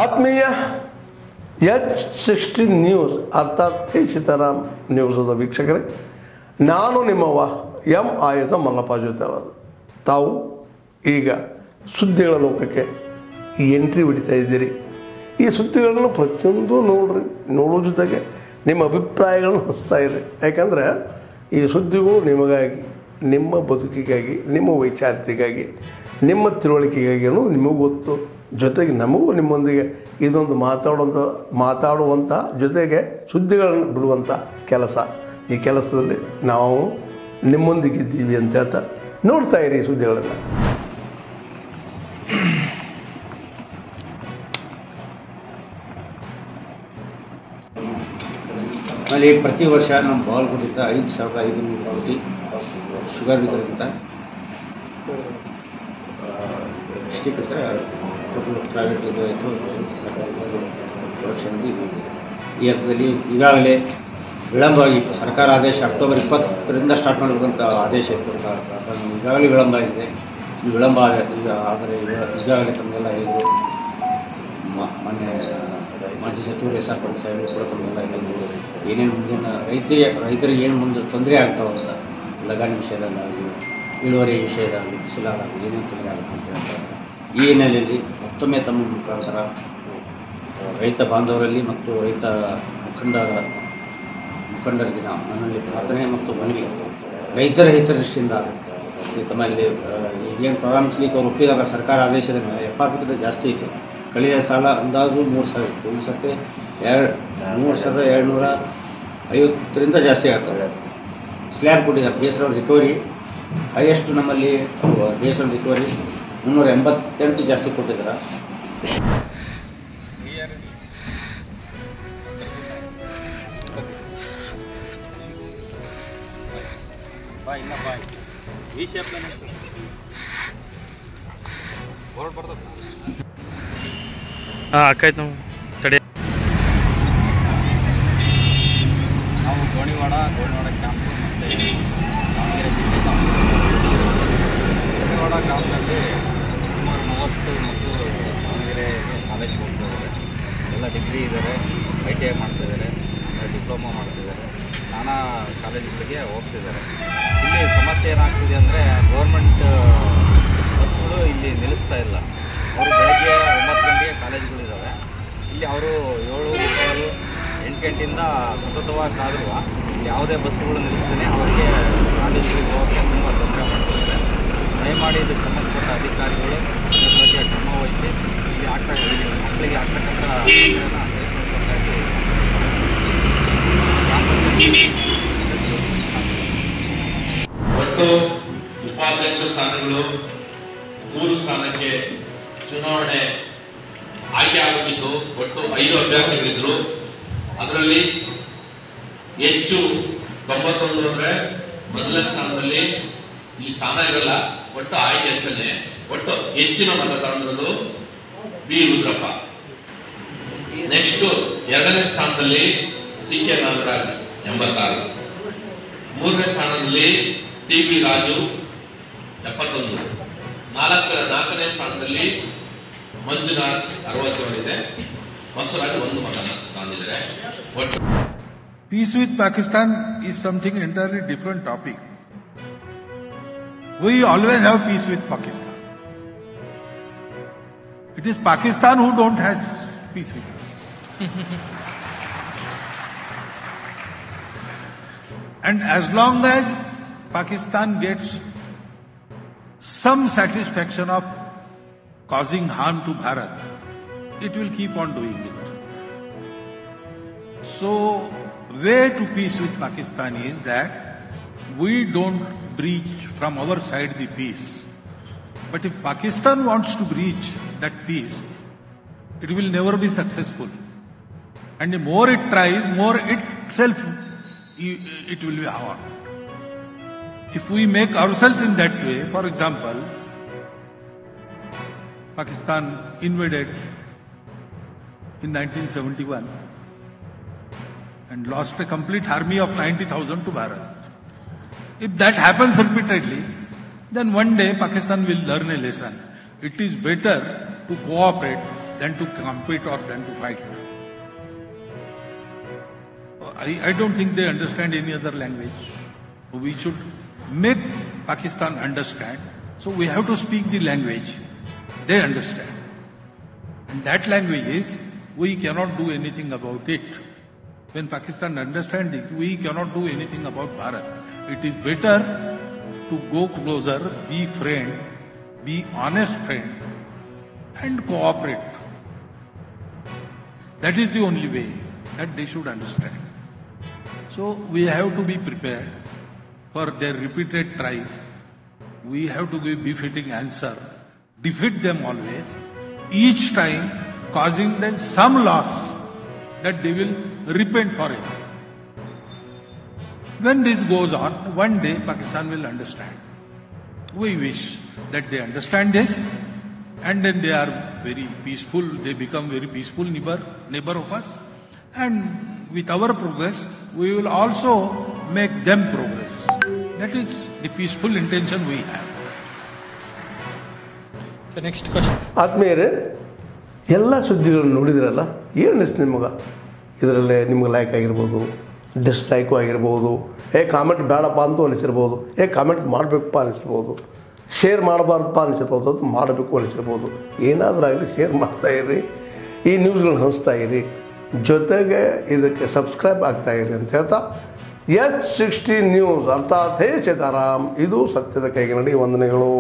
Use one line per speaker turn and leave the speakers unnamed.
ಆತ್ಮೀಯ H60 news ಅರ್ಥಾತ್ ಸೀತಾರಾಮ್ ನ್ಯೂಸದ ವೀಕ್ಷಕರೇ, ನಾನು ನಿಮ್ಮವ ಎಂ ಆಯುಧ ಮಲ್ಲಪ್ಪ ಜೊತೆ ಅವರು. ತಾವು ಈಗ ಸುದ್ದಿಗಳ ಲೋಕಕ್ಕೆ ಎಂಟ್ರಿ ಹೊಡಿತಾ ಇದ್ದೀರಿ. ಈ ಸುದ್ದಿಗಳನ್ನು ಪ್ರತಿಯೊಂದು ನೋಡೋ ಜೊತೆಗೆ ನಿಮ್ಮ ಅಭಿಪ್ರಾಯಗಳನ್ನು ಹಂಚ್ತಾ ಇರಿ. ಯಾಕಂದರೆ ಈ ಸುದ್ದಿಗಳು ನಿಮಗಾಗಿ, ನಿಮ್ಮ ಬದುಕಿಗಾಗಿ, ನಿಮ್ಮ ವೈಚಾರಿಕೆಗಾಗಿ, ನಿಮ್ಮ ತಿಳುವಳಿಕೆಗಾಗಿಯೂ ನಿಮಗೂ ಗೊತ್ತು. ಜೊತೆಗೆ ನಮಗೂ ನಿಮ್ಮೊಂದಿಗೆ ಇದೊಂದು ಮಾತಾಡುವಂಥ ಜೊತೆಗೆ ಸುದ್ದಿಗಳನ್ನು ಬಿಡುವಂಥ ಕೆಲಸ. ಈ ಕೆಲಸದಲ್ಲಿ ನಾವು ನಿಮ್ಮೊಂದಿಗಿದ್ದೀವಿ ಅಂತ ಹೇಳ್ತಾ ನೋಡ್ತಾ ಇರಿ ಈ ಸುದ್ದಿಗಳನ್ನು.
ಅಲ್ಲಿ ಪ್ರತಿ ವರ್ಷ ನಮ್ಮ ಬಾಗಲಕೋಟೆಯಿಂದ 5,500 ಕೋಟಿ ಶುಗರ್ ಇದರಿಂದ ಡಿಸ್ಟಿಕ್ ಪ್ರೈವೇಟ್ ಇದು ಪ್ರೊಡಕ್ಷನ್ ಈ ಹಂತದಲ್ಲಿ ಈಗಾಗಲೇ ವಿಳಂಬವಾಗಿ ಸರ್ಕಾರ ಆದೇಶ ಅಕ್ಟೋಬರ್ 20ರಿಂದ ಸ್ಟಾರ್ಟ್ ಮಾಡಿರುವಂಥ ಆದೇಶ ಇತ್ತು. ಈಗಾಗಲೇ ವಿಳಂಬ ಆಗಿದೆ. ಈ ವಿಳಂಬ ಆದರೆ ಈಗಾಗಲೇ ತಮಗೆಲ್ಲ ಹೇಳಿದರು, ಮೊನ್ನೆ ಮಾಜಿ ಸಚಿವರು ಎಸ್ ಆರ್ ಪಾಟೀಲ್ ಸಾಹೇಬರು ಕೂಡ ತಮಗೆಲ್ಲ ಹೇಳಿದರು ಏನೇನು ಮುಂದಿನ ರೈತರಿಗೆ ಏನು ಮುಂದೆ ತೊಂದರೆ ಆಗ್ತಾವಂತ, ಲಗಾಣಿ ವಿಷಯದಲ್ಲಾಗಲಿ, ಇಳುವರಿ ವಿಷಯದಾಗಲಿ, ಬಿಸಿಲಾಗಲಿ ಏನೇನು ತೊಂದರೆ ಆಗುತ್ತೆ ಅಂತ ಹೇಳ್ತಾರೆ. ಈ ಹಿನ್ನೆಲೆಯಲ್ಲಿ ಮತ್ತೊಮ್ಮೆ ತಮ್ಮ ಮುಖಾಂತರ ರೈತ ಬಾಂಧವರಲ್ಲಿ ಮತ್ತು ರೈತ ಮುಖಂಡರಿಗೆ ನನ್ನಲ್ಲಿ ಪ್ರಾರ್ಥನೆ ಮತ್ತು ಮನವಿ, ರೈತರ ಹಿತದೃಷ್ಟಿಯಿಂದ ತಮ್ಮಲ್ಲಿ ಈಗೇನು ಪ್ರಾರಂಭಿಸಲಿಕ್ಕೆ ಅವರು ಒಪ್ಪಿದಾಗ ಸರ್ಕಾರ ಆದೇಶದ ಮೇಲೆ FRP ಜಾಸ್ತಿ ಇತ್ತು. ಕಳೆದ ಸಾಲ ಅಂದಾಜು 3,000 ಇತ್ತು. ಈ ಸರ್ತಿ 3,250ರಿಂದ ಜಾಸ್ತಿ ಆಗ್ತದೆ. ಸ್ಲ್ಯಾಬ್ ಕೊಟ್ಟಿದ್ದಾರೆ. ಬೇಸ್ ಆನ್ ರಿಕವರಿ ಹೈಯೆಸ್ಟ್ ನಮ್ಮಲ್ಲಿ ಬೇಸ್ ಆನ್ ರಿಕವರಿ 388 ಜಾಸ್ತಿ ಕೊಟ್ಟಿದ್ದಾರೆ. ಈ ಶೇಪ್ ಬೋರ್ಡ್ ಬರ್ತದೆ.
ಆಕಾಯ್ತು ತಡೆ.
ನಾವು ಗೋಣಿವಾಡ ಕ್ಯಾಂಪು ಮತ್ತು ದಾವಣಗೆರೆ ಜಿಲ್ಲೆ ಗೋಣಿವಾಡ ಗ್ರಾಮದಲ್ಲಿ ಸುಮಾರು 30 ಮಕ್ಕಳು ದಾವಣಗೆರೆ ಕಾಲೇಜ್ಗೆ ಹೋಗ್ತಿದ್ದಾರೆ. ಎಲ್ಲ ಡಿಗ್ರಿ ಇದ್ದಾರೆ, ITI ಮಾಡ್ತಿದ್ದಾರೆ, ಆಮೇಲೆ ಡಿಪ್ಲೊಮಾ ಮಾಡ್ತಿದ್ದಾರೆ, ನಾನಾ ಕಾಲೇಜುಗಳಿಗೆ ಹೋಗ್ತಿದ್ದಾರೆ. ಇಲ್ಲಿ ಸಮಸ್ಯೆ ಏನಾಗ್ತಿದೆ ಅಂದರೆ ಗೌರ್ಮೆಂಟ್ ಬಸ್ಗಳು ಇಲ್ಲಿ ನಿಲ್ಲಿಸ್ತಾ ಇಲ್ಲ. ಅವರು ಬೆಳಗ್ಗೆ 9 ಗಂಟೆಗೆ ಕಾಲೇಜುಗಳಿದ್ದಾವೆ. ಇಲ್ಲಿ ಅವರು 7:15, 8 ಗಂಟೆಯಿಂದ ಸತತವಾಗಿ ಕಾದರೂ ಯಾವುದೇ ಬಸ್ಸುಗಳು ನಿಲ್ಲಿಸ್ತಾನೆ ಅವರಿಗೆ ಕಾಲೇಜುಗಳಿಗೆ ಹೋಗೋಕ್ಕೆ ತುಂಬ ತೊಂದರೆ ಮಾಡ್ತಿದ್ದಾರೆ. ದಯಮಾಡಿ ಇದಕ್ಕೆ ಸಂಬಂಧಪಟ್ಟ ಅಧಿಕಾರಿಗಳು ಇದರ ಬಗ್ಗೆ ಕ್ರಮ ವಹಿಸಿ ಇಲ್ಲಿ ಮಕ್ಕಳಿಗೆ ಆಗ್ತಕ್ಕಂಥ
ಒಟ್ಟು ಉಪಾಧ್ಯಕ್ಷ ಸ್ಥಾನಗಳು 3 ಸ್ಥಾನಕ್ಕೆ ಚುನಾವಣೆ ಆಯ್ಕೆ ಆಗುತ್ತಿದ್ದು ಒಟ್ಟು 5 ಅಭ್ಯರ್ಥಿಗಳಿದ್ರು. ಅದರಲ್ಲಿ ಹೆಚ್ಚು 91 ಅಂದರೆ ಮೊದಲನೇ ಸ್ಥಾನದಲ್ಲಿ ಈ ಸ್ಥಾನ ಇರಲ್ಲ, ಒಟ್ಟು ಆಯ್ಕೆ ಅಷ್ಟೇ. ಒಟ್ಟು ಹೆಚ್ಚಿನ ಮತ ತಂದಿರೋದು ಬಿ ರುದ್ರಪ್ಪ. ನೆಕ್ಸ್ಟ್ 2ನೇ ಸ್ಥಾನದಲ್ಲಿ CK ನಾಗರಾಜ್ 86, 3ನೇ ಸ್ಥಾನದಲ್ಲಿ TB ರಾಜು 71, 4ನೇ ಸ್ಥಾನದಲ್ಲಿ ಮಂಜುನಾಥ್ 61 ಇದೆ. ಬಸವರಾಜ್ 1 ಮತ ತಂದಿದ್ದಾರೆ. ಒಟ್ಟು
Peace with Pakistan is something entirely different topic. We always have peace with Pakistan. It is Pakistan who don't have peace with us. And as long as Pakistan gets some satisfaction of causing harm to Bharat, it will keep on doing it. So, way to peace with Pakistan is that we don't breach from our side the peace. But if Pakistan wants to breach that peace, it will never be successful. And the more it tries, more itself it will be harmed. If we make ourselves in that way, for example, Pakistan invaded in 1971 and lost a complete army of 90,000 to Bharat. If that happens repeatedly, then one day Pakistan will learn a lesson. It is better to cooperate than to compete or than to fight. I don't think they understand any other language. We should make Pakistan understand. So we have to speak the language they understand. And that language is, we cannot do anything about it. When Pakistan understands it, we cannot do anything about Bharat. It is better to go closer, be friend, be honest friend, and cooperate. That is the only way that they should understand. So we have to be prepared for their repeated tries. We have to give befitting answer, defeat them always, each time causing them some loss that they will repent for it. When this goes on, one day Pakistan will understand. We wish that they understand this, and then they are very peaceful, they become very peaceful neighbor of us, and with our progress, we will also make them progress. That is the peaceful intention we have.
So next question.
ಆತ್ಮೀಯರೇ, ಎಲ್ಲ ಸುದ್ದಿಗಳನ್ನು ನೋಡಿದ್ರಲ್ಲ, ಏನು ಅನಿಸ್ತು ನಿಮಗೆ? ಇದರಲ್ಲೇ ನಿಮ್ಗೆ like ಆಗಿರ್ಬೋದು, ಡಿಸ್ಲೈಕು ಆಗಿರ್ಬೋದು, ಕಾಮೆಂಟ್ ಬೇಡಪ್ಪ ಅಂತೂ ಅನಿಸಿರ್ಬೋದು, ಕಾಮೆಂಟ್ ಮಾಡಬೇಕಪ್ಪ ಅನಿಸಿರ್ಬೋದು, ಶೇರ್ ಮಾಡಬಾರ್ದಪ್ಪ ಅನಿಸಿರ್ಬೋದು, ಅದು ಮಾಡಬೇಕು ಅನಿಸಿರ್ಬೋದು. ಏನಾದರೂ ಆಗಲಿ ಶೇರ್ ಮಾಡ್ತಾಯಿರಿ, ಈ ನ್ಯೂಸ್ಗಳನ್ನ ಹಂಚ್ತಾಯಿರಿ, ಜೊತೆಗೆ ಇದಕ್ಕೆ ಸಬ್ಸ್ಕ್ರೈಬ್ ಆಗ್ತಾಯಿರಿ ಅಂತ ಹೇಳ್ತಾ, H16 ನ್ಯೂಸ್ ಅರ್ಥಾತ್ ಹೇ ಸೀತಾರಾಮ್, ಇದು ಸತ್ಯದ ಕೈಗೆ ನಡಿ. ವಂದನೆಗಳು.